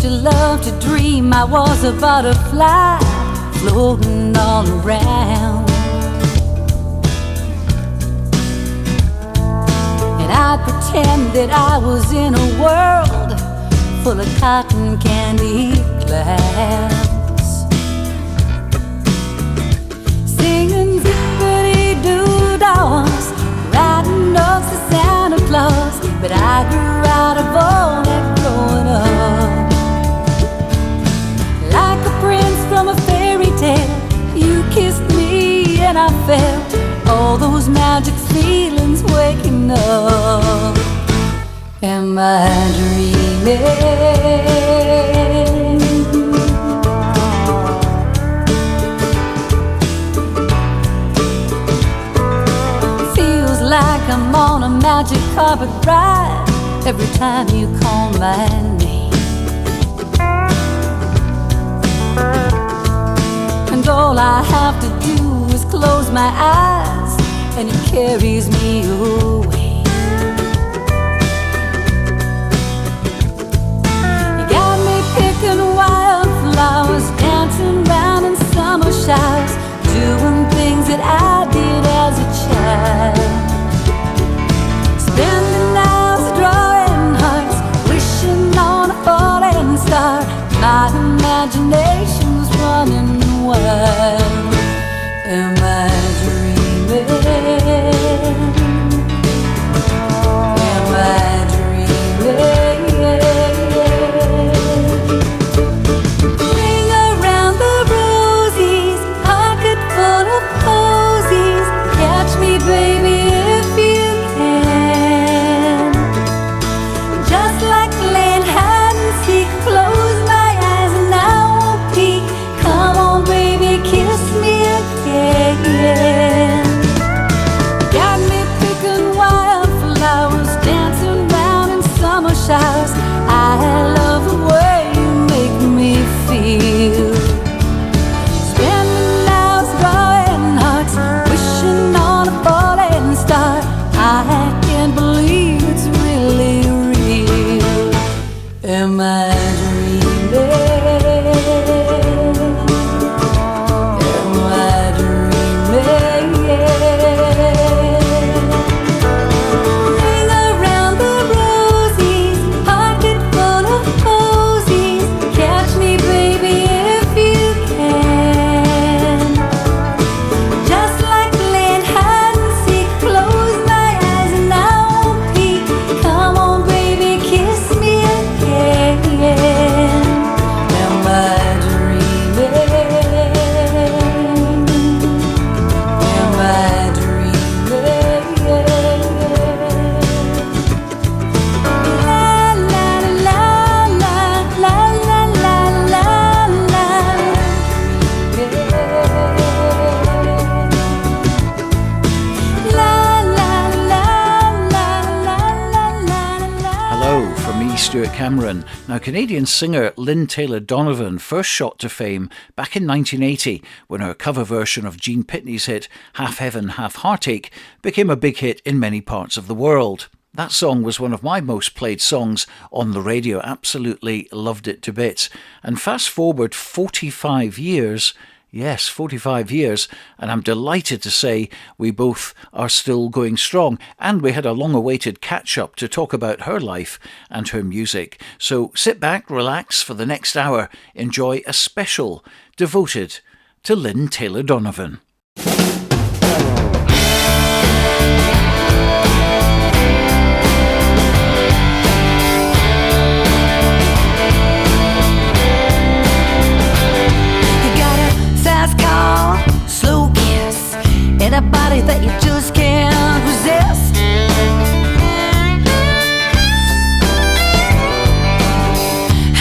to love to dream I was a butterfly floating all around. And I'd pretend that I was in a world full of cotton candy clouds, singing zippity-doo-dahs, riding notes to Santa Claus. But I grew out of all that growing up. Like a prince from a fairy tale, you kissed me and I felt all those magic feelings waking up. Am I dreaming? Feels like I'm on a magic carpet ride every time you call my name. And all I have to do is close my eyes and it carries me away. You got me picking wildflowers, dancing round in summer showers, doing things that I did as a child. Spending hours drawing hearts, wishing on a falling star. My imagination's running wild. Am I dreaming? Am I dreaming? Ring around the rosies, pocket full of posies. Catch me, baby, if you can. Just like playing hide and seek, close my eyes and I won't peek. Come on, baby, kiss me again. Got me picking wildflowers, dancing round in summer showers. I love the way you make me feel. Spending hours drawing hearts, wishing on a falling star. I can't believe it's really real. Am I dreaming? Am I dreaming? Ring around the rosies, pocket full of posies. Catch me, baby, if you can. Just like playing hide and seek, close my eyes and I won't peek. Come on, baby, kiss me again. Am I dreaming? Am I dreaming? La la la la la la la la la. La la la la la la la. Hello from me, Stuart Cameron. Now, Canadian singer Lynne Taylor Donovan first shot to fame back in 1980 when her cover version of Gene Pitney's hit Half Heaven, Half Heartache became a big hit in many parts of the world. That song was one of my most played songs on the radio. Absolutely loved it to bits. And fast forward 45 years, yes, 45 years, and I'm delighted to say we both are still going strong, and we had a long-awaited catch-up to talk about her life and her music. So sit back, relax for the next hour, enjoy a special devoted to Lynne Taylor Donovan. You got a fast car, slow kiss, and a body that you just can't resist.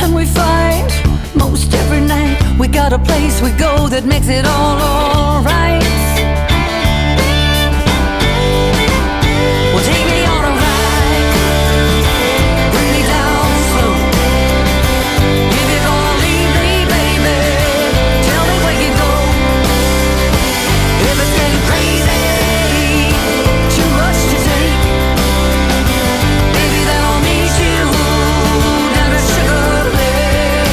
And we fight most every night. We got a place we go that makes it all alright. Well, take me on a ride, bring me down slow. If you're gonna leave me, baby, tell me where you go. If it's getting crazy, too much to take, maybe then I'll meet you down at Sugar Hill.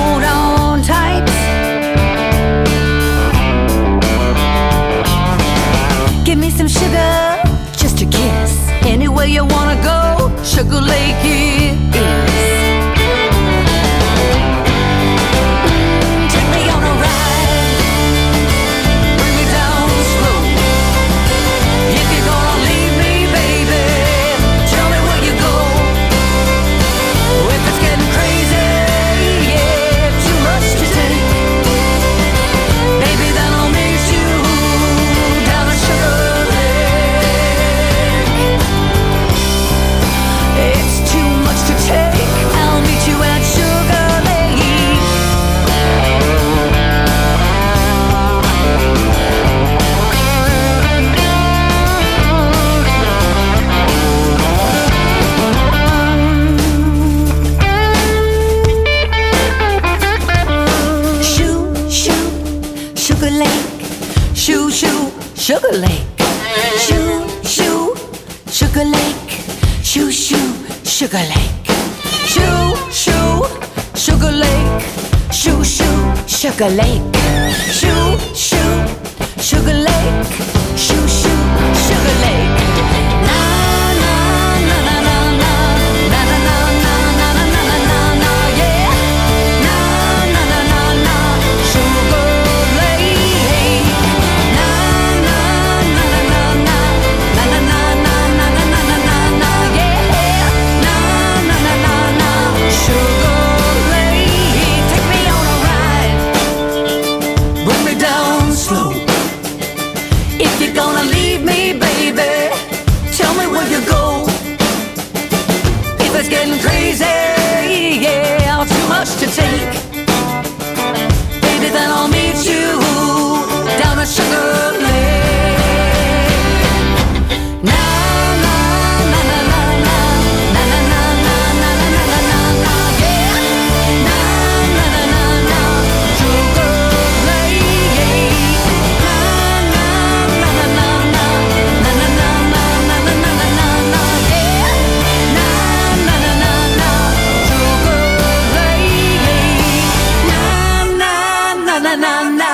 hold on tight. Give me some sugar, just a kiss. Anywhere you wanna go, Sugar Lake it is. Take me on a ride, bring me down slow. If you're gonna leave me, baby, tell me where you go. If it's getting crazy, yeah, too much to take, baby, then I'll meet you down at Sugar Lake. It's too much to take, I'll meet you at Sugar Lake. Shoo, shoo, Sugar Lake. Shoo, shoo, Sugar Lake. Shoo, shoo, Sugar Lake. Shoo, shoo, Sugar Lake. Shoo, shoo, Sugar Lake. Shoo, shoo, Sugar Lake. Shoo, shoo, Sugar Lake. Shoo, shoo, Sugar Lake. Na na na na na na na na na na na na na na na, yeah. Na na na na na, Sugar Lake. Na na na na na na na na na na na na na na, yeah. Na na na na na, Sugar Lake. Take me on a ride, bring me down slow. If you're gonna leave me, baby, tell me where you go. If it's getting crazy, yeah, too much to take, baby, then I'll meet you down at Sugar Lake. Na na na na na na na na na na na na na na, yeah. Na na na na na, Sugar Lake. Na na na na na na na na na na na na na na, yeah. Na na na na na, Sugar Lake. Na na na na na na.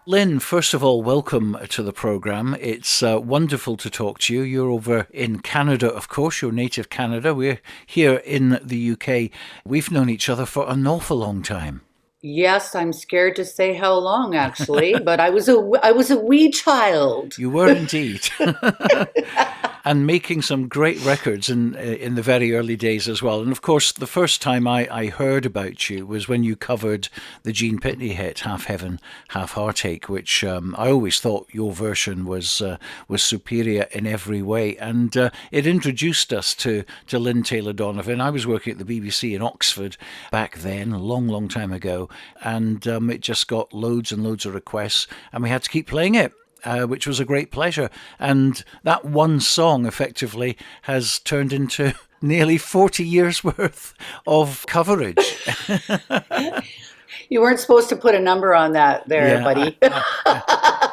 Lynne, first of all, welcome to the programme. It's wonderful to talk to you. You're over in Canada, of course, your native Canada. We're here in the UK. We've known each other for an awful long time. Yes, I'm scared to say how long, actually, but I was a wee child. You were indeed. And making some great records in the very early days as well. And of course, the first time I heard about you was when you covered the Gene Pitney hit "Half Heaven, Half Heartache," which I always thought your version was superior in every way. And it introduced us to Lynne Taylor Donovan. I was working at the BBC in Oxford back then, a long, long time ago, and it just got loads and loads of requests, and we had to keep playing it. Which was a great pleasure. And that one song effectively has turned into nearly 40 years worth of coverage. You weren't supposed to put a number on that there, buddy.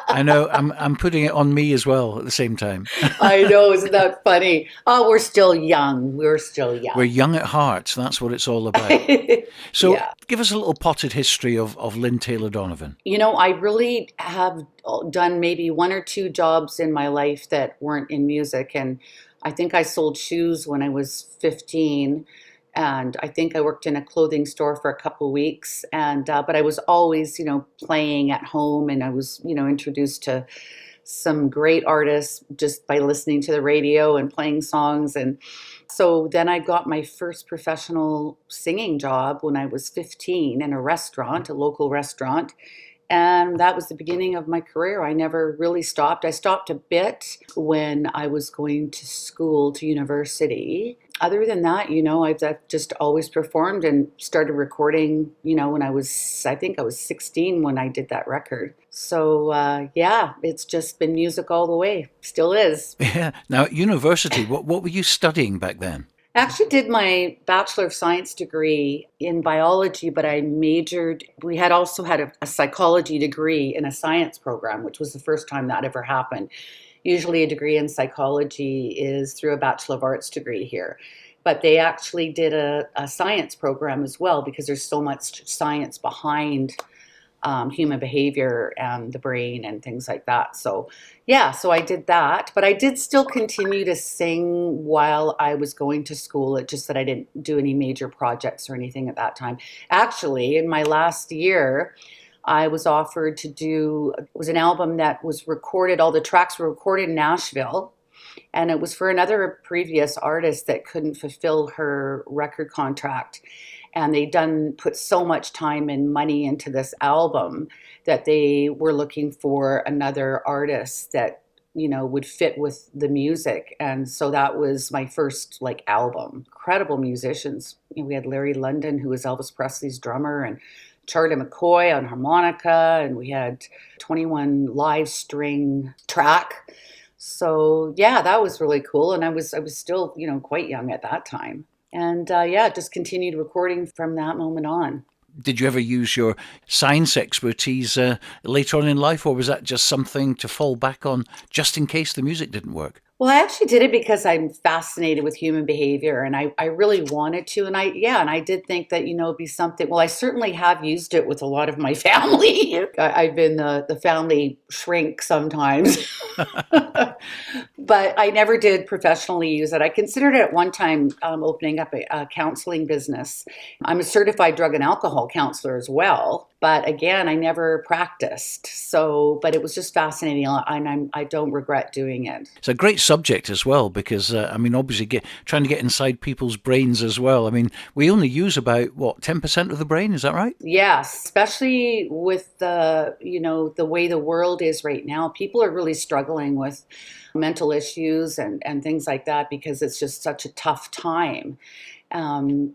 I know. I'm putting it on me as well at the same time. I know. Isn't that funny? Oh, we're still young. We're still young. We're young at heart. That's what it's all about. So give us a little potted history of Lynne Taylor Donovan. You know, I really have done maybe one or two jobs in my life that weren't in music. And I think I sold shoes when I was 15. And I think I worked in a clothing store for a couple of weeks. And but I was always, playing at home. And I was, introduced to some great artists just by listening to the radio and playing songs. And so then I got my first professional singing job when I was 15 in a restaurant, a local restaurant. And that was the beginning of my career. I never really stopped. I stopped a bit when I was going to school, to university. Other than that, I've just always performed and started recording, when I think I was 16 when I did that record. So, it's just been music all the way. Still is. Yeah. Now, at university, what were you studying back then? I actually did my Bachelor of Science degree in biology, but we had also had a psychology degree in a science program, which was the first time that ever happened. Usually a degree in psychology is through a Bachelor of Arts degree here. but they actually did a science program as well, because there's so much science behind human behavior and the brain and things like that. So, yeah, so I did that, but I did still continue to sing while I was going to school. It just that I didn't do any major projects or anything at that time. Actually, in my last year, I was offered to do, it was an album that was recorded, all the tracks were recorded in Nashville. And it was for another previous artist that couldn't fulfill her record contract. And they put so much time and money into this album that they were looking for another artist that, would fit with the music. And so that was my first like album. Incredible musicians. We had Larry London, who was Elvis Presley's drummer, and Charlie McCoy on harmonica, and we had 21 live string track. So yeah, that was really cool. And I was still, quite young at that time. And just continued recording from that moment on. Did you ever use your science expertise later on in life, or was that just something to fall back on just in case the music didn't work? Well, I actually did it because I'm fascinated with human behavior, and I really wanted to. And I did think that, it'd be something. Well, I certainly have used it with a lot of my family. I've been the family shrink sometimes, but I never did professionally use it. I considered it at one time opening up a counseling business. I'm a certified drug and alcohol counselor as well. But again, I never practiced. So, but it was just fascinating, and I don't regret doing it. It's a great subject as well, because, obviously trying to get inside people's brains as well. I mean, we only use about, 10% of the brain, is that right? Yes, especially with the way the world is right now. People are really struggling with mental issues and things like that, because it's just such a tough time.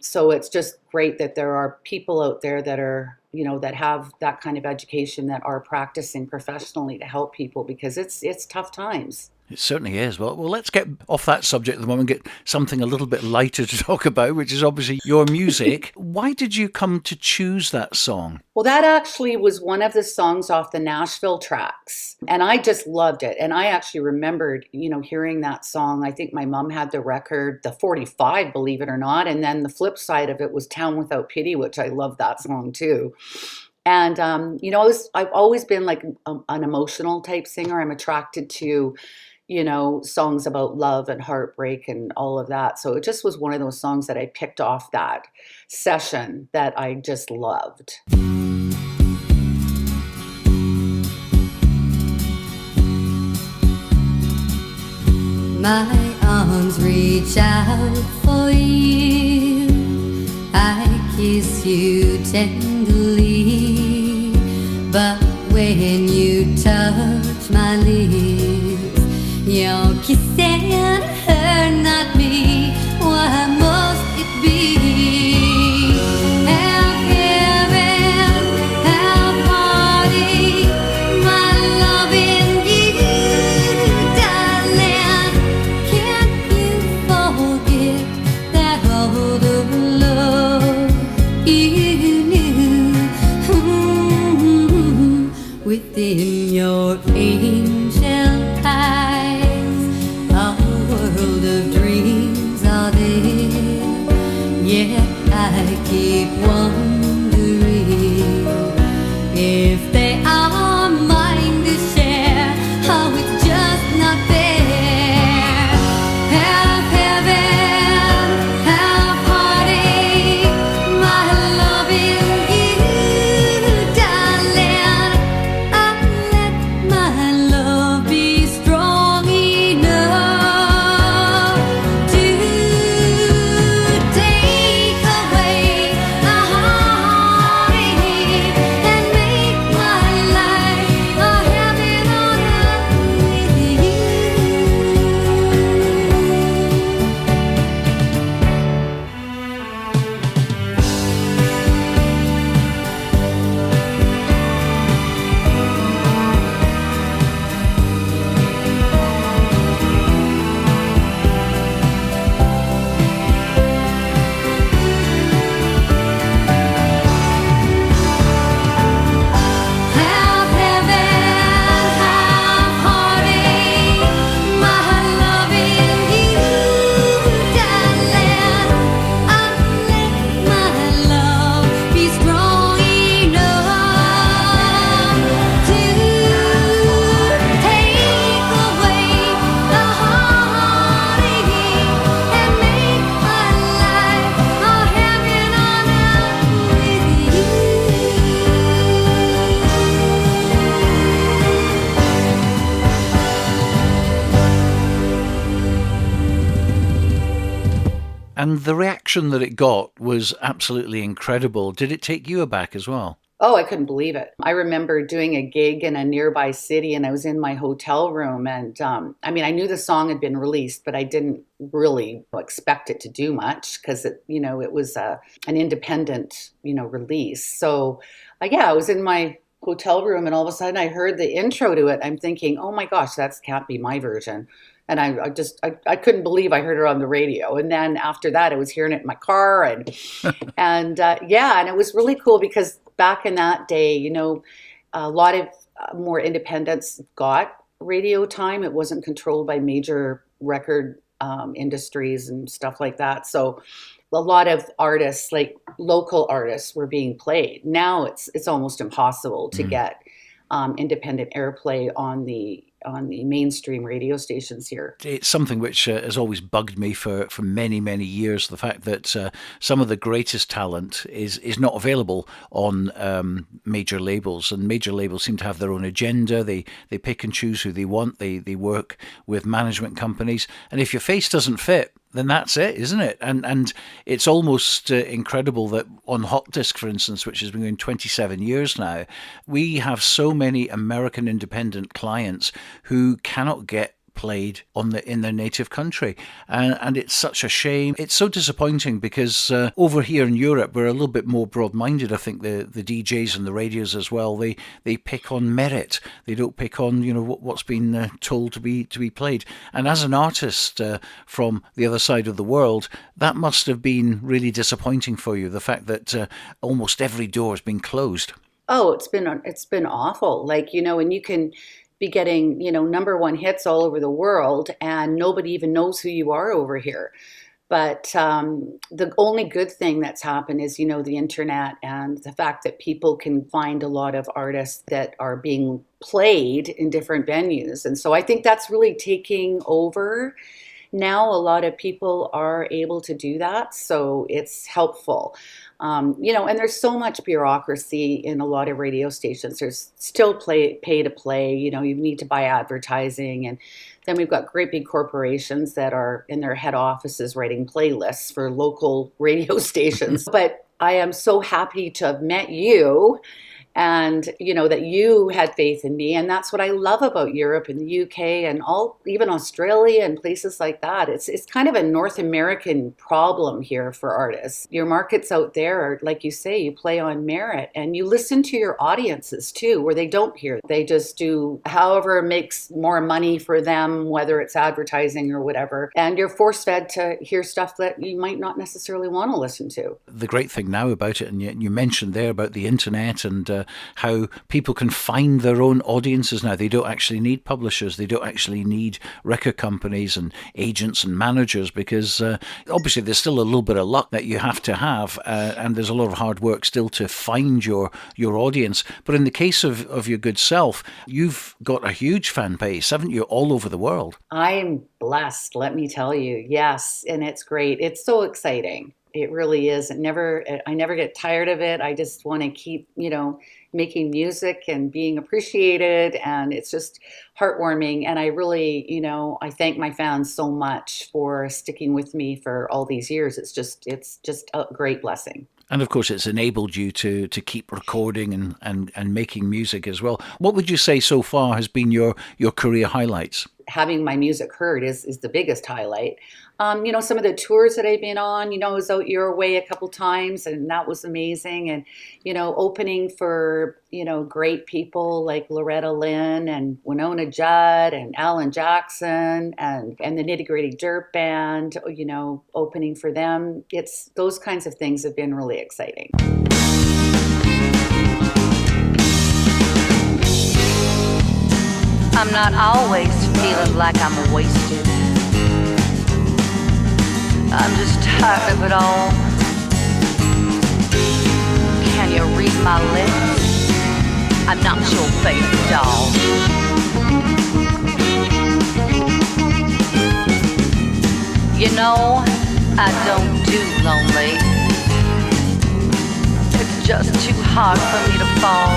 So it's just great that there are people out there that are, that have that kind of education, that are practicing professionally to help people, because it's tough times. It certainly is. Well, let's get off that subject at the moment and get something a little bit lighter to talk about, which is obviously your music. Why did you come to choose that song? Well, that actually was one of the songs off the Nashville tracks, and I just loved it. And I actually remembered, hearing that song. I think my mom had the record, the 45, believe it or not. And then the flip side of it was Town Without Pity, which I love that song too. And, I've always been like an emotional type singer. I'm attracted to, songs about love and heartbreak and all of that. So it just was one of those songs that I picked off that session that I just loved. My arms reach out for you, I kiss you tenderly, but when you touch my lips, your kissing her, not me. Why must it be? Half heaven, half heartache, my love in you, darling. Can't you forget that all the love you knew within your angel eyes? World of dreams are there, yet I keep wondering if they are mine to share. How it's just not fair. Half heaven, half heartache, my love in you, darling. I let my love And the reaction that it got was absolutely incredible. Did it take you aback as well? Oh, I couldn't believe it. I remember doing a gig in a nearby city and I was in my hotel room. And I mean, I knew the song had been released, but I didn't really expect it to do much because it was an independent, release. So yeah, I was in my hotel room and all of a sudden I heard the intro to it. I'm thinking, oh my gosh, that can't be my version. And I couldn't believe I heard it on the radio. And then after that, I was hearing it in my car and it was really cool because back in that day, a lot of more independents got radio time. It wasn't controlled by major record industries and stuff like that. So a lot of artists, like local artists, were being played. Now it's almost impossible to get independent airplay on the mainstream radio stations here. It's something which has always bugged me for many, many years, the fact that some of the greatest talent is not available on major labels, and major labels seem to have their own agenda. They pick and choose who they want. They work with management companies, and if your face doesn't fit, then that's it, isn't it? And it's almost incredible that on Hot Disc, for instance, which has been going 27 years now, we have so many American independent clients who cannot get played in their native country, and it's such a shame. It's so disappointing because over here in Europe we're a little bit more broad-minded. I think the DJs and the radios as well, they pick on merit. They don't pick on what's been told to be played. And as an artist from the other side of the world, that must have been really disappointing for you, the fact that almost every door has been closed. Oh, it's been awful. And you can be getting, number one hits all over the world and nobody even knows who you are over here. But the only good thing that's happened is, the internet and the fact that people can find a lot of artists that are being played in different venues. And so I think that's really taking over. Now a lot of people are able to do that, so it's helpful. And there's so much bureaucracy in a lot of radio stations. There's still pay to play. You need to buy advertising, and then we've got great big corporations that are in their head offices writing playlists for local radio stations. But I am so happy to have met you. And, that you had faith in me. And that's what I love about Europe and the UK and even Australia and places like that. It's kind of a North American problem here for artists. Your markets out there are, like you say, you play on merit and you listen to your audiences too, where they don't hear. They just do however makes more money for them, whether it's advertising or whatever. And you're force-fed to hear stuff that you might not necessarily want to listen to. The great thing now about it, and you mentioned there about the internet and how people can find their own audiences now. They don't actually need publishers. They don't actually need record companies and agents and managers because obviously there's still a little bit of luck that you have to have and there's a lot of hard work still to find your audience. But in the case of your good self, you've got a huge fan base, haven't you, all over the world? I'm blessed, let me tell you. Yes, and it's great. It's so exciting. It really is. I never get tired of it. I just want to keep, making music and being appreciated. And it's just heartwarming. And I really, I thank my fans so much for sticking with me for all these years. It's just a great blessing. And of course, it's enabled you to keep recording and making music as well. What would you say so far has been your career highlights? Having my music heard is the biggest highlight. Some of the tours that I've been on, I was out your way a couple times and that was amazing. And, opening for, great people like Loretta Lynn and Winona Judd and Alan Jackson and the Nitty Gritty Dirt Band, opening for them. It's those kinds of things have been really exciting. I'm not always feeling like I'm wasted. I'm just tired of it all. Can you read my lips? I'm not your favorite doll. I don't do lonely. It's just too hard for me to fall.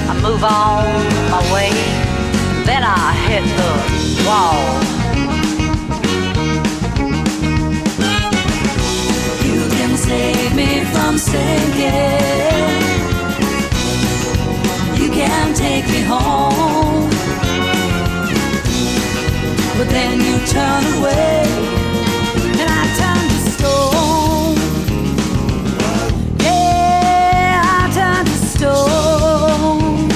I move on my way, then I hit the wall. save me from sinking. You can take me home, but then you turn away, and I turn to stone. Yeah, I turn to stone.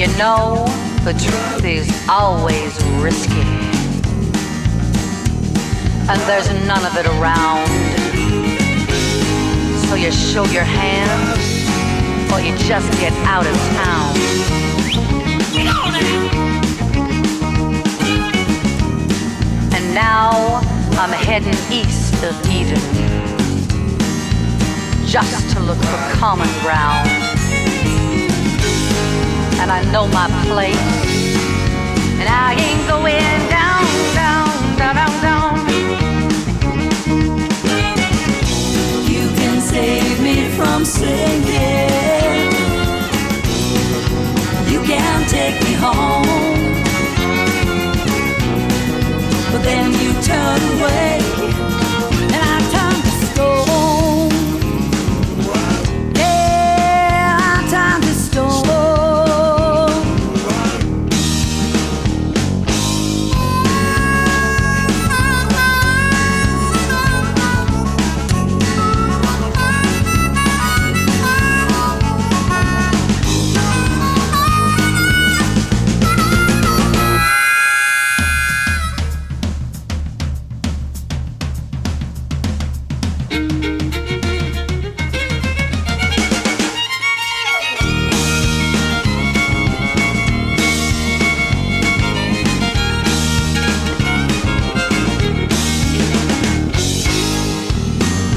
You know, the truth is always risky, and there's none of it around. So you show your hand, or you just get out of town. Get on now! And now I'm heading east of Eden, just to look for common ground. And I know my place, and I ain't going down, down, down, down, down. You can save me from sinking. You can take me home, but then you turn away, and I turn to stone. Yeah, I turn to stone.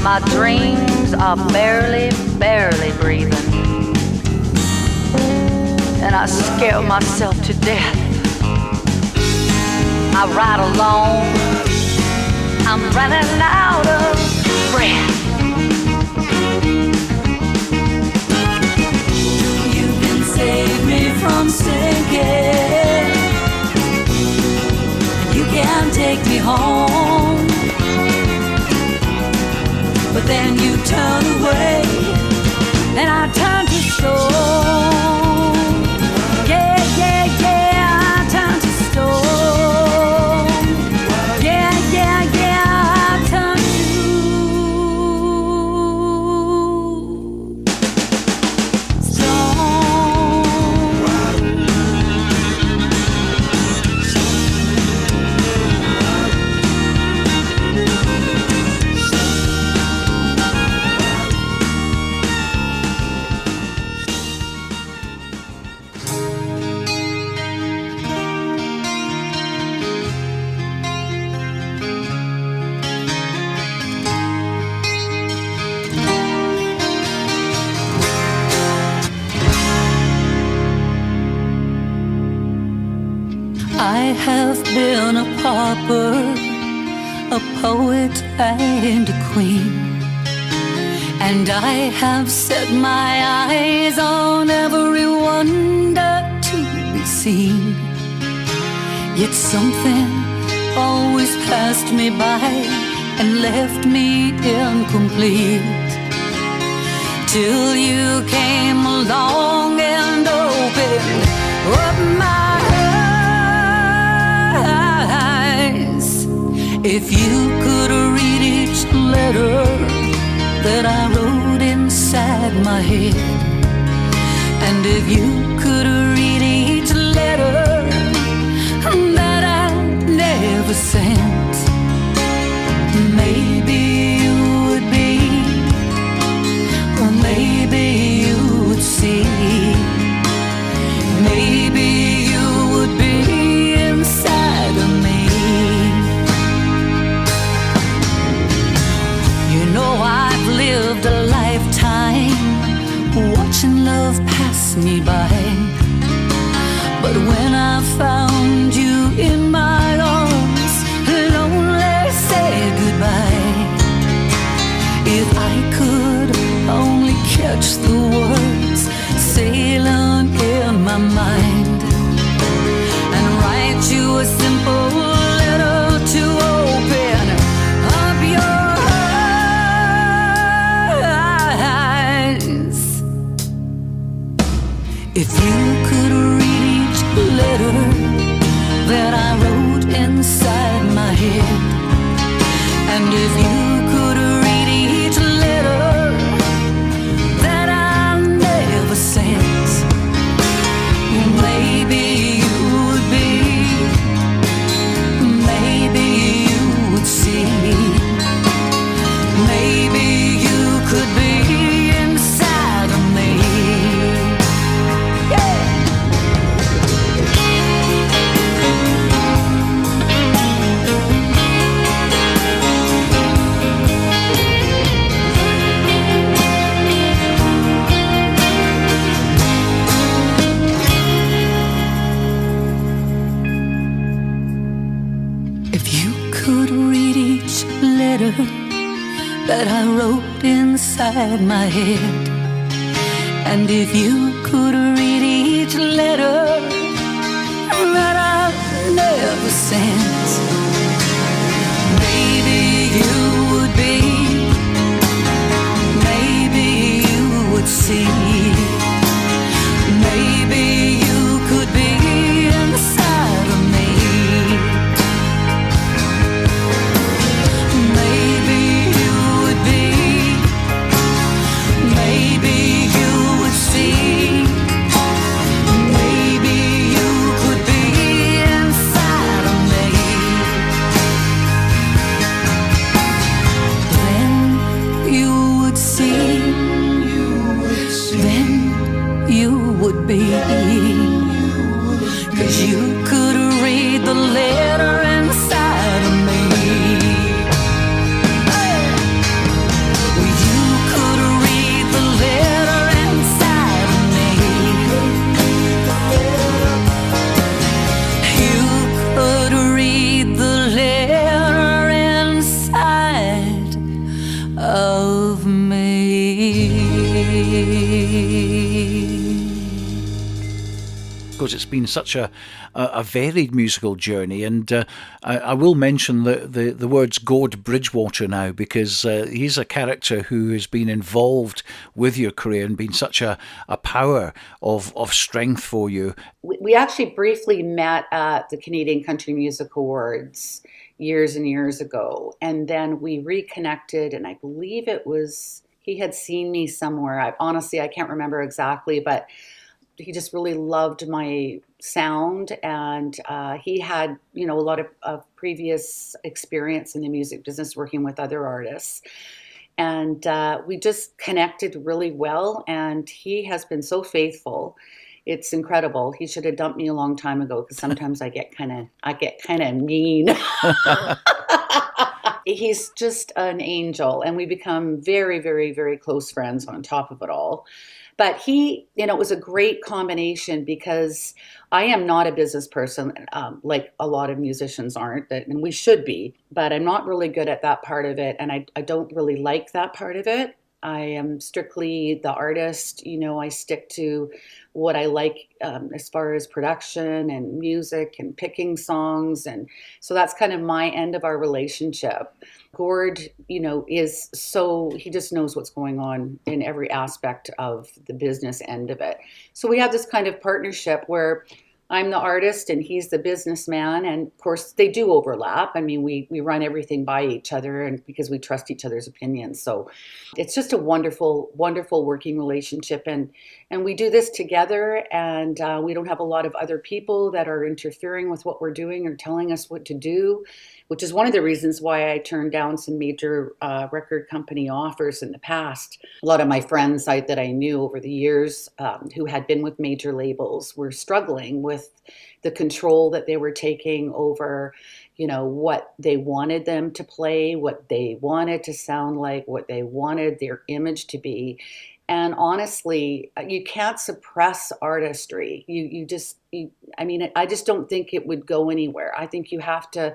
My dreams are barely, barely breathing, and I scare myself to death. I ride alone, I'm running out of breath. You can save me from sinking. You can take me home, but then you turn away, and I turn to stone. Yeah, yeah, yeah, I turn to stone. Yeah, yeah, yeah, I turn to I have been a pauper, a poet and a queen, and I have set my eyes on every wonder to be seen. Yet something always passed me by and left me incomplete, till you came along and opened up my eyes. If you could read each letter that I wrote inside my head, and if you could read each letter that I never sent, maybe you would be, or maybe you would see, maybe you would be inside of me. You know I've lived a lifetime watching love pass me by, but when I found you in my arms, lonely said goodbye. If I could only catch the words sailing in my mind, and write you a simple letter to open that I wrote inside my head. And if you could read each letter that I've never sent, maybe you would be, maybe you would see, maybe you could be inside of me. Maybe you would be, maybe you would see, maybe you could be inside of me. Then you would see, then you would be, 'cause you could read the letter inside of me. You could read the letter inside of me. You could read the letter inside of me. Of course, it's been such a varied musical journey, and I will mention the words Gord Bridgewater now, because he's a character who has been involved with your career and been such a power of strength for you. We actually briefly met at the Canadian Country Music Awards years and years ago, and then we reconnected, and I believe it was, he had seen me somewhere. I can't remember exactly, but he just really loved my sound, and he had, a lot of previous experience in the music business working with other artists. And we just connected really well, and he has been so faithful. It's incredible. He should have dumped me a long time ago, because sometimes I get kind of mean. He's just an angel, and we become very, very, very close friends on top of it all. But he, it was a great combination, because I am not a business person, like a lot of musicians aren't, and we should be, but I'm not really good at that part of it, and I don't really like that part of it. I am strictly the artist. I stick to what I like as far as production and music and picking songs. And so that's kind of my end of our relationship. Gord, he just knows what's going on in every aspect of the business end of it. So we have this kind of partnership where I'm the artist and he's the businessman, and of course they do overlap. I mean, we run everything by each other, and because we trust each other's opinions. So it's just a wonderful, wonderful working relationship, and we do this together, and we don't have a lot of other people that are interfering with what we're doing or telling us what to do, which is one of the reasons why I turned down some major record company offers in the past. A lot of my friends that I knew over the years who had been with major labels were struggling with the control that they were taking over, what they wanted them to play, what they wanted to sound like, what they wanted their image to be. And honestly, you can't suppress artistry. I just don't think it would go anywhere. I think you have to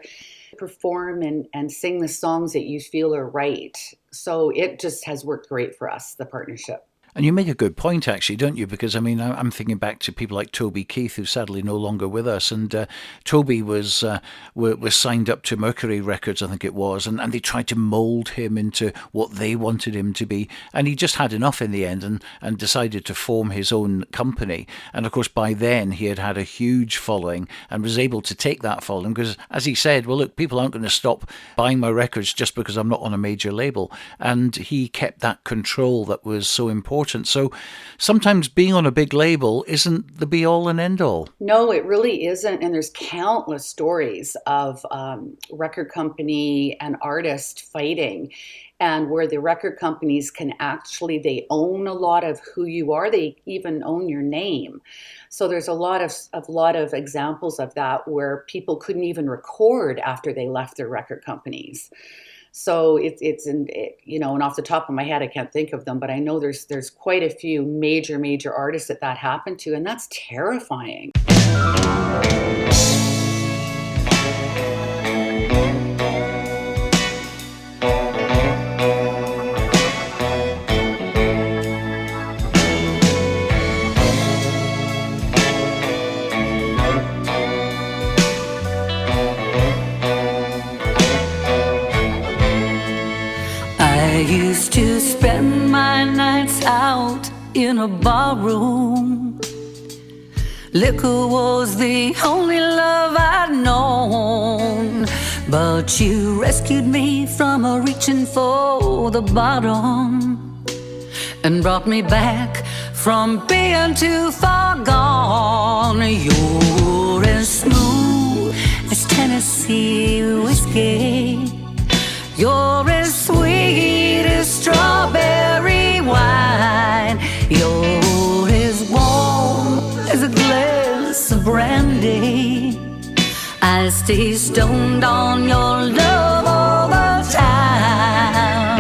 perform and sing the songs that you feel are right. So it just has worked great for us, the partnership. And you make a good point, actually, don't you? Because, I'm thinking back to people like Toby Keith, who's sadly no longer with us. And Toby was signed up to Mercury Records, I think it was, and they tried to mould him into what they wanted him to be. And he just had enough in the end and decided to form his own company. And, of course, by then he had a huge following and was able to take that following because, as he said, well, look, people aren't going to stop buying my records just because I'm not on a major label. And he kept that control that was so important. So sometimes being on a big label isn't the be-all and end-all. No, it really isn't. And there's countless stories of record company and artist fighting, and where the record companies they own a lot of who you are. They even own your name. So there's a lot of examples of that where people couldn't even record after they left their record companies. So and off the top of my head, I can't think of them, but I know there's quite a few major artists that happened to, and that's terrifying. I used to spend my nights out in a barroom. Liquor was the only love I'd known, but you rescued me from reaching for the bottom and brought me back from being too far gone. You're as smooth as Tennessee whiskey. You're as sweet as strawberry wine. You're as warm as a glass of brandy. I stay stoned on your love all the time.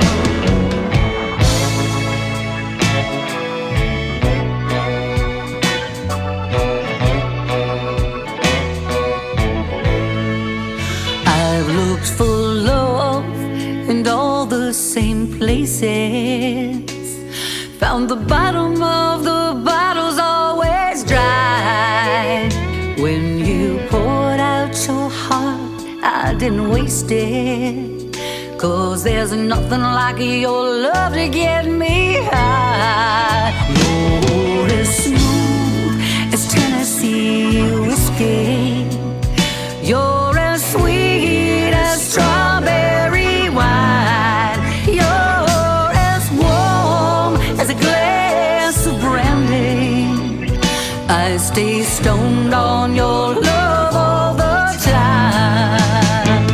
I've looked for love in all the same places. Found the bottom of the bottle's always dry. When you poured out your heart, I didn't waste it, 'cause there's nothing like your love to get me high. You're as smooth as Tennessee whiskey. You're as sweet as strawberry wine. You're as warm as a glass of brandy. I stay stoned on your love all the time.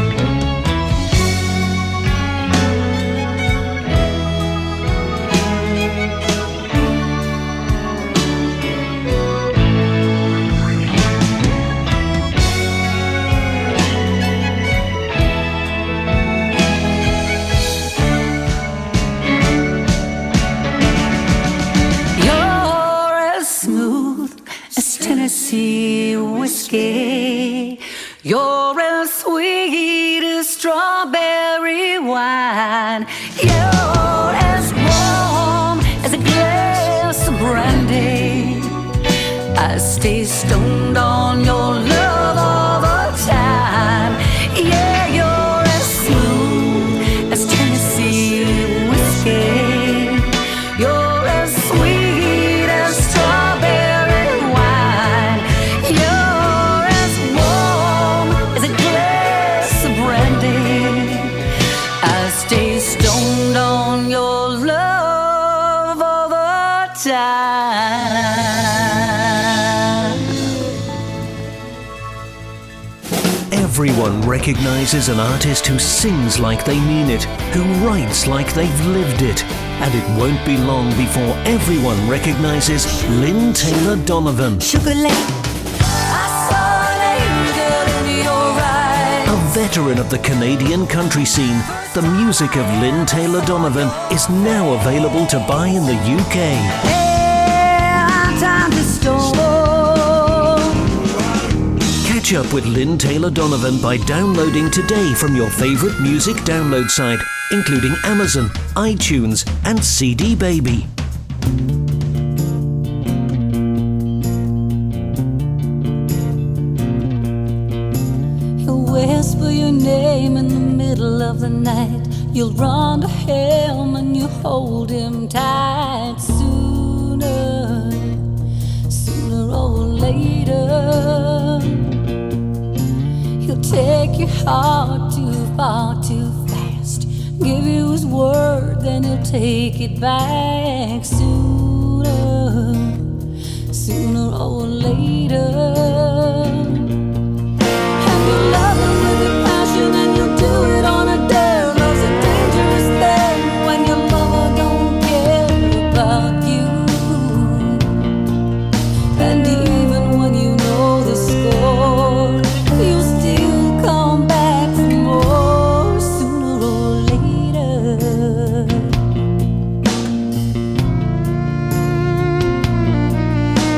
You're as smooth as Tennessee whiskey. You're as sweet as strawberry wine. You're as warm as a glass of brandy. I stay stoned on your love all the time. Yeah, you're as smooth as Tennessee whiskey. You're as sweet as strawberry wine. You're as warm as a glass of brandy. I stay stoned on your love all the time. Everyone recognizes an artist who sings like they mean it, who writes like they've lived it. And it won't be long before everyone recognizes Lynne Taylor Donovan. Sugar Lane, I saw an angel in your eyes. A veteran of the Canadian country scene, the music of Lynne Taylor Donovan is now available to buy in the UK. Yeah, time to storm. Catch up with Lynne Taylor Donovan by downloading today from your favorite music download site, including Amazon, iTunes, and CD Baby. You'll whisper your name in the middle of the night. You'll run to him and you hold him tight. Sooner or later, he'll take your heart too far too fast. Give you his word, then he'll take it back. Sooner or later. And you'll love him with a passion, and you'll do it on a dare. Love's a dangerous thing when your lover don't care about you. And even when you know the score, you'll still come back for more. Sooner or later.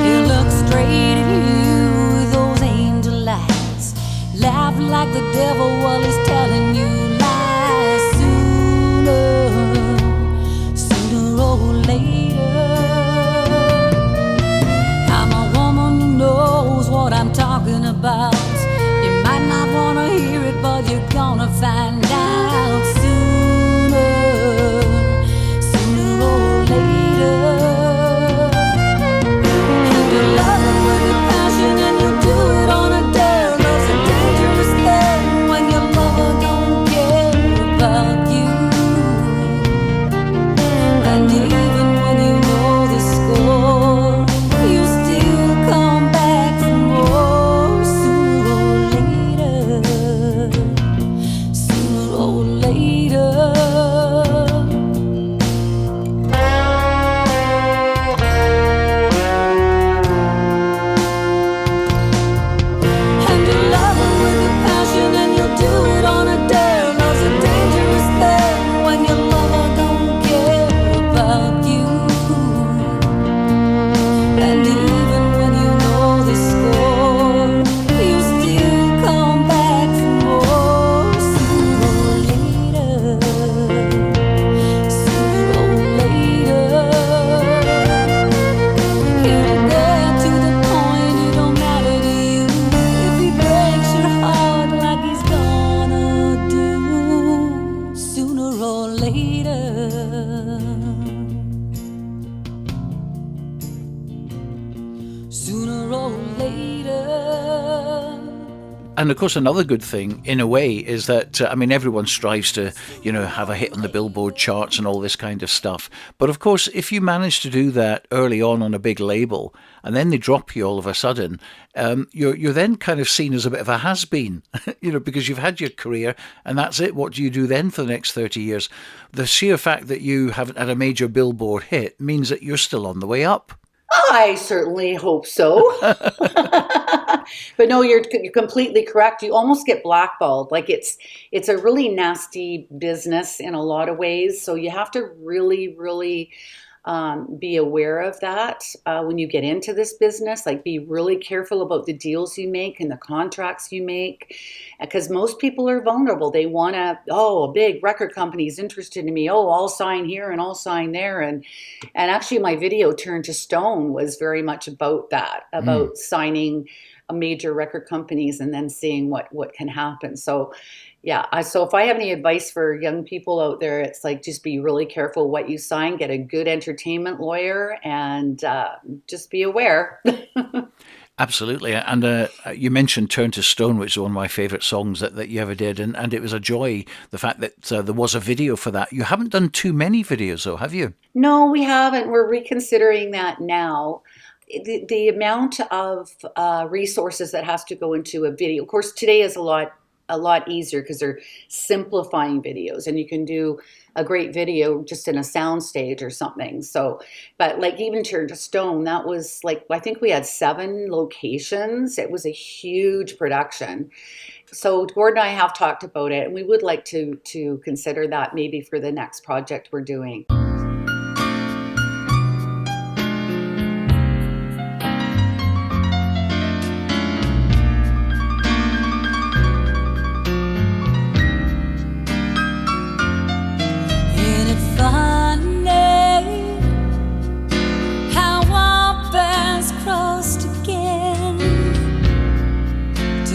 He'll look straight at you with those angel eyes, laugh And of course, another good thing, in a way, is that, I mean, everyone strives to, have a hit on the Billboard charts and all this kind of stuff. But of course, if you manage to do that early on a big label, and then they drop you all of a sudden, you're then kind of seen as a bit of a has-been, because you've had your career and that's it. What do you do then for the next 30 years? The sheer fact that you haven't had a major Billboard hit means that you're still on the way up. I certainly hope so. But no, you're completely correct. You almost get blackballed. Like it's a really nasty business in a lot of ways. So you have to really, really be aware of that when you get into this business. Like, be really careful about the deals you make and the contracts you make, because most people are vulnerable. They want to, a big record company is interested in me. Oh, I'll sign here and I'll sign there. And actually, my video Turn to Stone was very much about that, about signing major record companies and then seeing what can happen. So yeah, so if I have any advice for young people out there, it's like, just be really careful what you sign, get a good entertainment lawyer, and just be aware. Absolutely. And you mentioned Turn to Stone, which is one of my favourite songs that you ever did. And it was a joy, the fact that there was a video for that. You haven't done too many videos, though, have you? No, we haven't. We're reconsidering that now. The amount of resources that has to go into a video, of course, today is a lot easier because they're simplifying videos, and you can do a great video just in a sound stage or something. So, but like even Turn to Stone, that was like, I think we had 7 locations. It was a huge production. So Gordon and I have talked about it, and we would like to consider that maybe for the next project we're doing.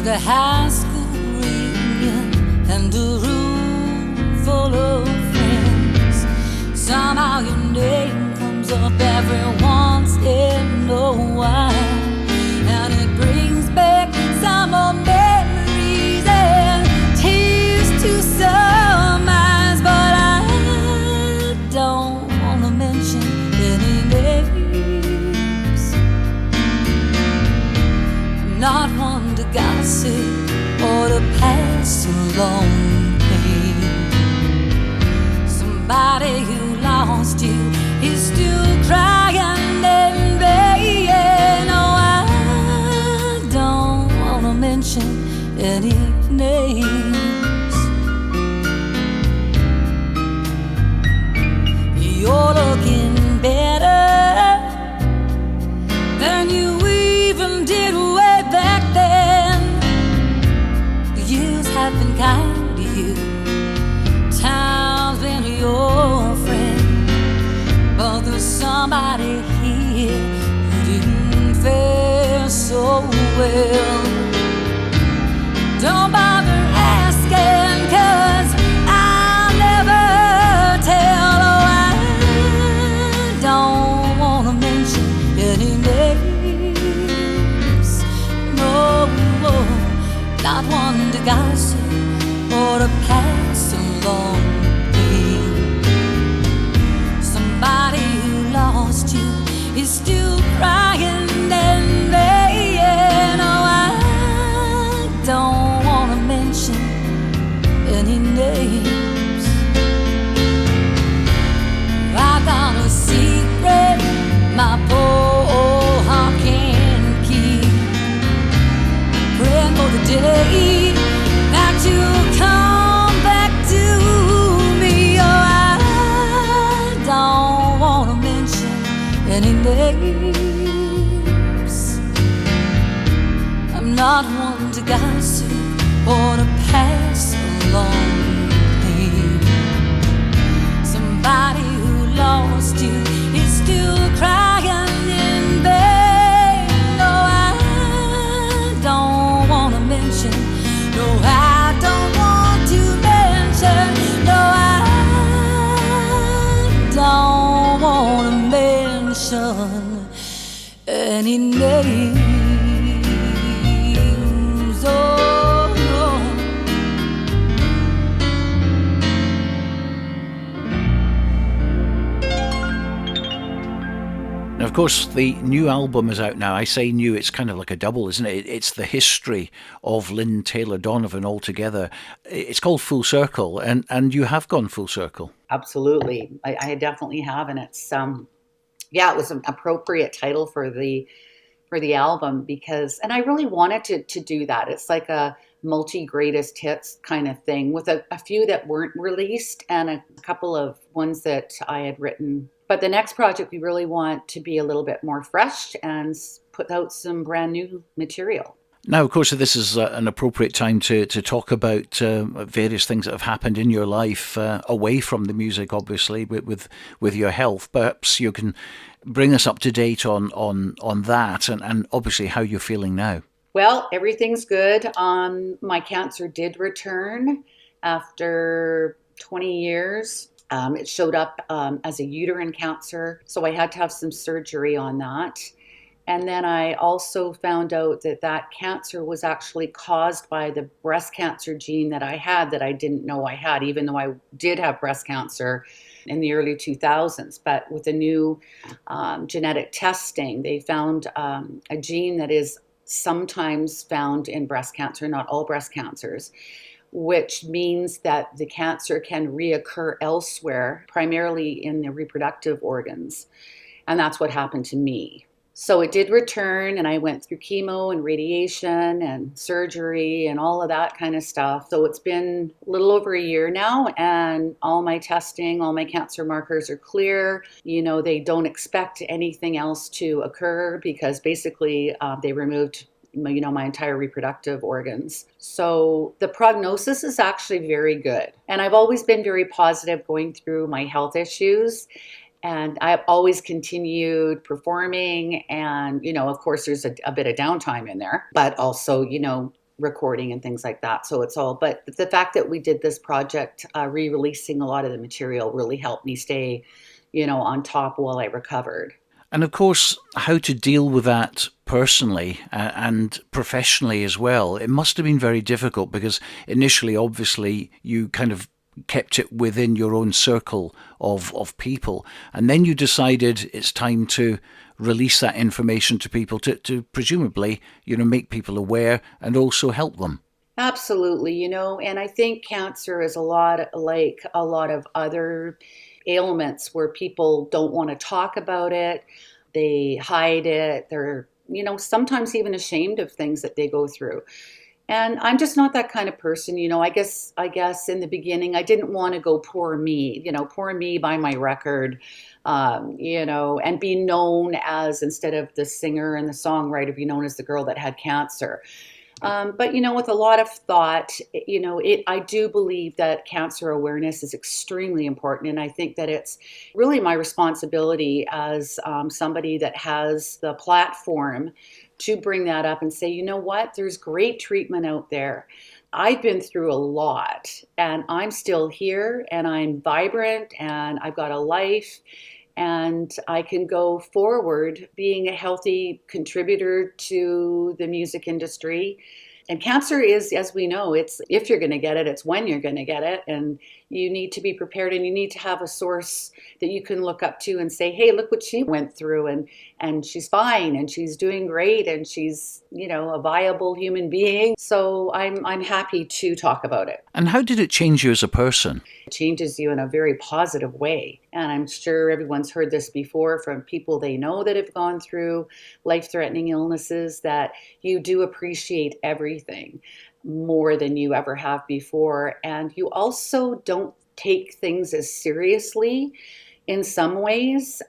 The high school reunion and a room full of friends. Somehow your name comes up every once in a while, and it brings back some old memories and tears to some eyes. But I don't want to mention any names. I'm not one to gossip or to pass along pain. Somebody who lost you is still crying and baying. Oh, I don't want to mention any names. You're looking better than you even did way back then. The years have been kind to you, time's been your friend, but there's somebody here who didn't fare so well. Don't bother asking, 'cause I'll never tell. Oh, I don't want to mention any names. No, not one to gossip or to pass along pain. Somebody who lost you is still crying and baying. Oh, I don't want to mention any names. I got a secret my poor heart can't keep. Praying for the day that you'll come back to me. Oh, I don't want to mention any names. I'm not one to gossip or to pass along pain. Somebody who lost you is still crying in vain. No, I don't want to mention. No, I don't want to mention. No, I don't want to mention any names. Oh. of course, the new album is out now. I say new, it's kind of like a double, isn't it? It's the history of Lynne Taylor Donovan altogether. It's called Full Circle, and you have gone full circle. Absolutely. I definitely have. And it's, yeah, it was an appropriate title for the album because, and I really wanted to do that. It's like a multi greatest hits kind of thing with a few that weren't released and a couple of ones that I had written. But the next project, we really want to be a little bit more fresh and put out some brand new material. Now, of course, this is an appropriate time to talk about various things that have happened in your life away from the music, obviously, with your health. Perhaps you can bring us up to date on that and obviously how you're feeling now. Well, everything's good. My cancer did return after 20 years. It showed up as a uterine cancer, so I had to have some surgery on that. And then I also found out that cancer was actually caused by the breast cancer gene that I had that I didn't know I had, even though I did have breast cancer in the early 2000s. But with the new genetic testing, they found a gene that is sometimes found in breast cancer, not all breast cancers, which means that the cancer can reoccur elsewhere, primarily in the reproductive organs. And that's what happened to me. So it did return, and I went through chemo and radiation and surgery and all of that kind of stuff. So it's been a little over a year now, and all my testing, all my cancer markers are clear. You know, they don't expect anything else to occur because basically they removed my entire reproductive organs. So the prognosis is actually very good. And I've always been very positive going through my health issues. And I've always continued performing. And, of course, there's a bit of downtime in there, but also, recording and things like that. So it's all, but the fact that we did this project, re-releasing a lot of the material really helped me stay, on top while I recovered. And of course, how to deal with that personally and professionally as well. It must have been very difficult because initially, obviously, you kind of kept it within your own circle of people. And then you decided it's time to release that information to people to presumably, make people aware and also help them. Absolutely, and I think cancer is a lot like a lot of other ailments where people don't want to talk about it. They hide it. They're, sometimes even ashamed of things that they go through. And I'm just not that kind of person. I guess in the beginning, I didn't want to go poor me by my record, and be known as, instead of the singer and the songwriter, be known as the girl that had cancer. But, with a lot of thought, I do believe that cancer awareness is extremely important. And I think that it's really my responsibility as somebody that has the platform to bring that up and say, you know what, there's great treatment out there. I've been through a lot and I'm still here and I'm vibrant and I've got a life and I can go forward being a healthy contributor to the music industry. And cancer is, as we know, it's if you're going to get it, it's when you're going to get it. And you need to be prepared and you need to have a source that you can look up to and say, hey, look what she went through and she's fine and she's doing great and she's, a viable human being. So I'm happy to talk about it. And how did it change you as a person? It changes you in a very positive way. And I'm sure everyone's heard this before from people they know that have gone through life-threatening illnesses, that you do appreciate everything more than you ever have before. And you also don't take things as seriously in some ways,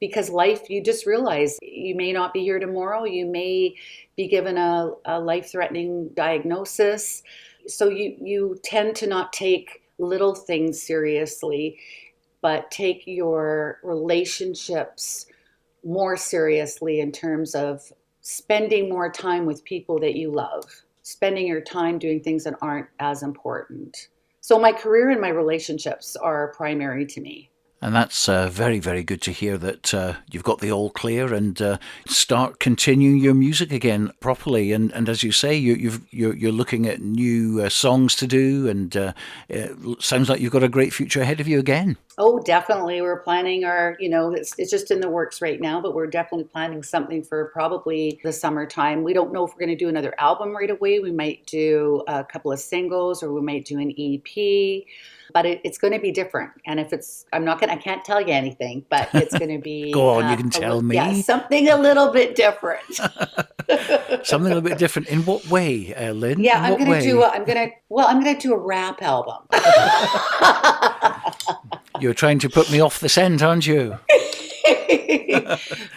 because life, you just realize you may not be here tomorrow. You may be given a life-threatening diagnosis. So you tend to not take little things seriously, but take your relationships more seriously in terms of spending more time with people that you love, spending your time doing things that aren't as important. So my career and my relationships are primary to me. And that's very, very good to hear that you've got the all clear and start continuing your music again properly. And as you say, you're looking at new songs to do, and it sounds like you've got a great future ahead of you again. Oh, definitely. We're planning our, it's just in the works right now, but we're definitely planning something for probably the summertime. We don't know if we're going to do another album right away. We might do a couple of singles, or we might do an EP, but it's going to be different. And if I can't tell you anything, but it's going to be. Go on, you can tell me. Yeah, something a little bit different. Something a little bit different. In what way, Lynne? Yeah, I'm going to do a rap album. You're trying to put me off the scent, aren't you?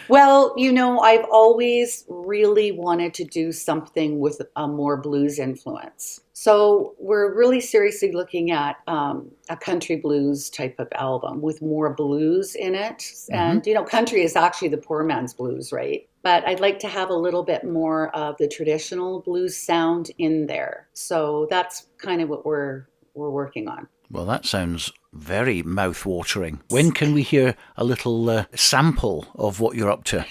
Well, I've always really wanted to do something with a more blues influence. So we're really seriously looking at a country blues type of album with more blues in it. And, country is actually the poor man's blues, right? But I'd like to have a little bit more of the traditional blues sound in there. So that's kind of what we're working on. Well, that sounds very mouth-watering. When can we hear a little sample of what you're up to?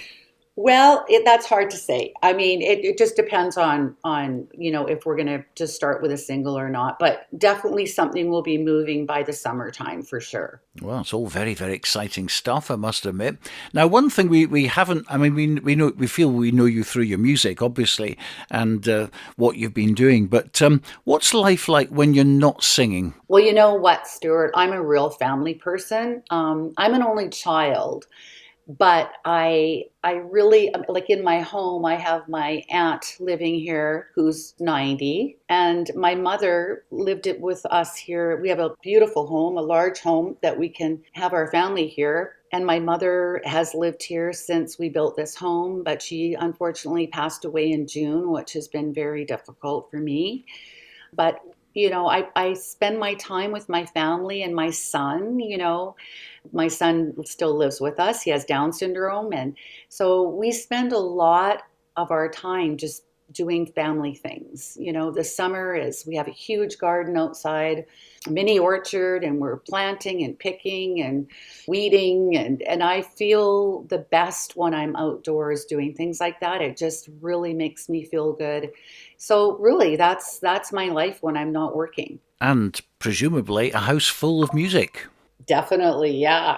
Well, that's hard to say. I mean, it just depends on if we're going to just start with a single or not. But definitely something will be moving by the summertime for sure. Well, it's all very, very exciting stuff, I must admit. Now, one thing we haven't, I mean, we feel we know you through your music, obviously, and what you've been doing. But what's life like when you're not singing? Well, you know what, Stuart? I'm a real family person. I'm an only child. But I really, like in my home, I have my aunt living here who's 90, and my mother lived it with us here. We have a beautiful home, a large home that we can have our family here. And my mother has lived here since we built this home, but she unfortunately passed away in June, which has been very difficult for me. But I spend my time with my family and my son. My son still lives with us. He has Down syndrome. And so we spend a lot of our time just doing family things. The summer we have a huge garden outside, a mini orchard, and we're planting and picking and weeding. And I feel the best when I'm outdoors doing things like that. It just really makes me feel good. So really, that's my life when I'm not working. And presumably a house full of music. Definitely, yeah.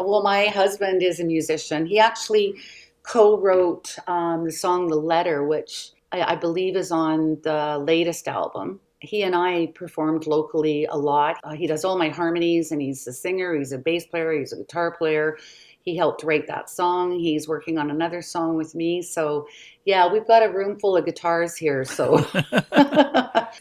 Well, my husband is a musician. He actually co-wrote the song "The Letter," which I believe is on the latest album. He and I performed locally a lot. He does all my harmonies, and he's a singer, he's a bass player, he's a guitar player. He helped write that song. He's working on another song with me. So, yeah, we've got a room full of guitars here. So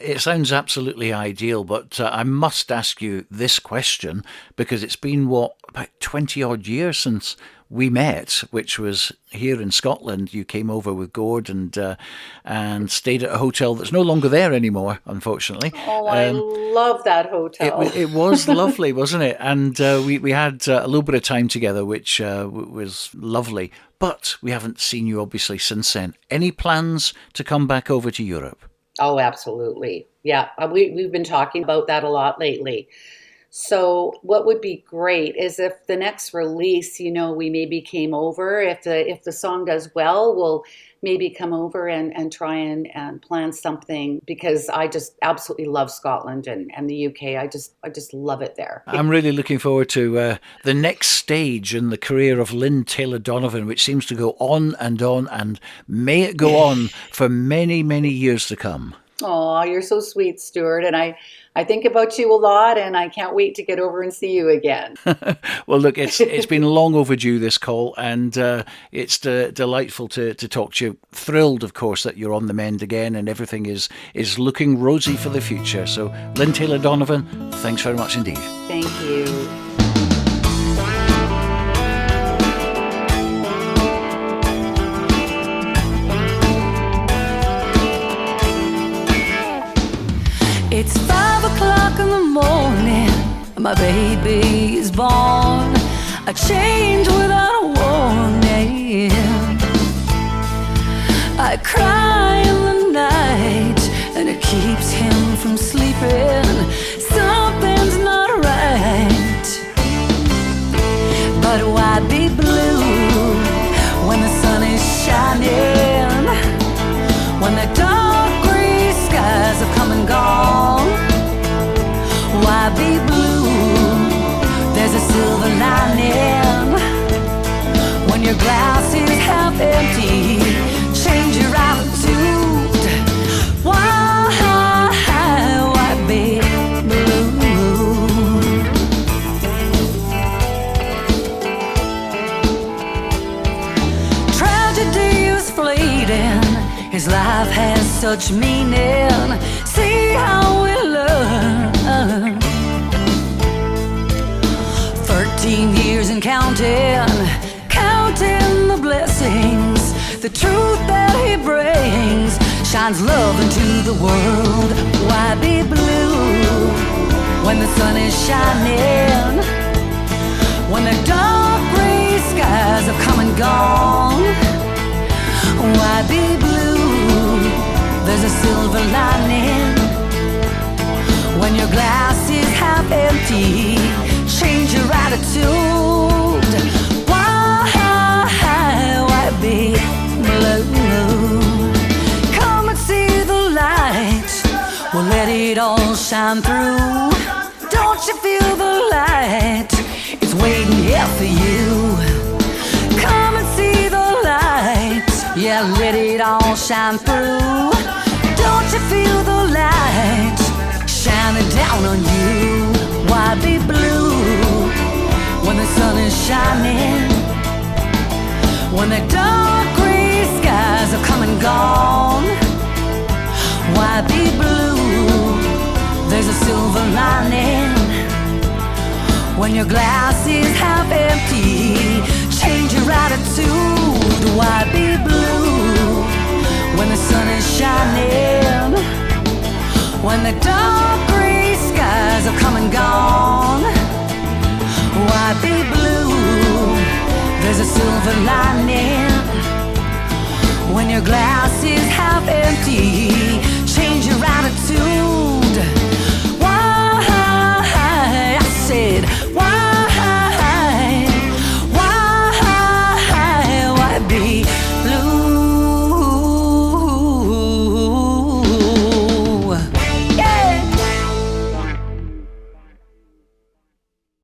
It sounds absolutely ideal, but I must ask you this question, because it's been, about 20 odd years since we met, which was here in Scotland. You came over with Gord and stayed at a hotel that's no longer there anymore, unfortunately. Oh, I love that hotel. It was lovely, wasn't it? And we had a little bit of time together, which was lovely. But we haven't seen you, obviously, since then. Any plans to come back over to Europe? Oh, absolutely. Yeah, we've been talking about that a lot lately. So what would be great is if the next release, we maybe came over. If the song does well, we'll maybe come over and try and plan something, because I just absolutely love Scotland and the UK. I just love it there. I'm really looking forward to the next stage in the career of Lynne Taylor Donovan, which seems to go on, and may it go on for many, many years to come. Oh, you're so sweet, Stuart. And I think about you a lot, and I can't wait to get over and see you again. Well, look, it's been long overdue, this call, and it's delightful to talk to you. Thrilled, of course, that you're on the mend again and everything is looking rosy for the future. So, Lynne Taylor Donovan, thanks very much indeed. Thank you. It's 5 o'clock in the morning, my baby is born. A change without a warning. I cry in the night, and it keeps him from sleeping. Something's not right. But why be blue when the sun is shining? When the dark gray skies have come and gone? Why be blue? There's a silver lining. When your glass is half empty, change your attitude. Why be blue? Tragedy is fleeting. His life has such meaning. See how we learn. 13 years and counting, counting the blessings. The truth that he brings shines love into the world. Why be blue when the sun is shining? When the dark gray skies have come and gone? Why be blue? There's a silver lining. When your glass is half empty, change your attitude. Why be blue? Come and see the light. We'll let it all shine through. Don't you feel the light? It's waiting here for you. Come and see the light. Yeah, let it all shine through. Don't you feel the light shining down on you? Why be blue when the sun is shining? When the dark gray skies have come and gone? Why be blue? There's a silver lining. When your glass is half empty, change your attitude. Why be blue when the sun is shining? When the dark gray skies have come and gone? Why be blue? There's a silver lining. When your glass is half empty, change your attitude.